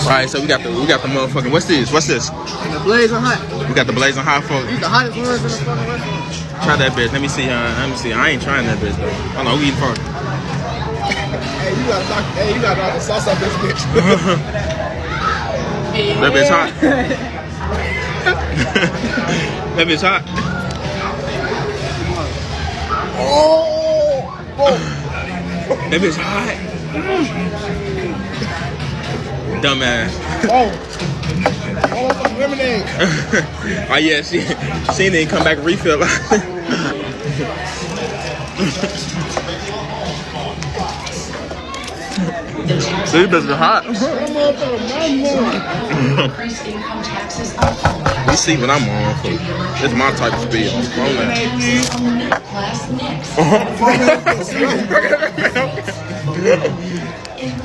Alright, so we got the motherfucking what's this? And the blazing hot. We got the blazing hot folk. These the hottest ones in the fucking restaurant. Try that bitch. Let me see. I ain't trying that bitch though. Hold on, who eating first? Hey, you gotta knock the sauce off this bitch. That bitch hot. That bitch hot. Oh! That bitch hot. Dumbass. Oh! Oh, fucking lemonade. Oh yeah, she didn't come back and refill. See, this bitch is hot. You see what I'm on for. This is my type of speed. I'm on that.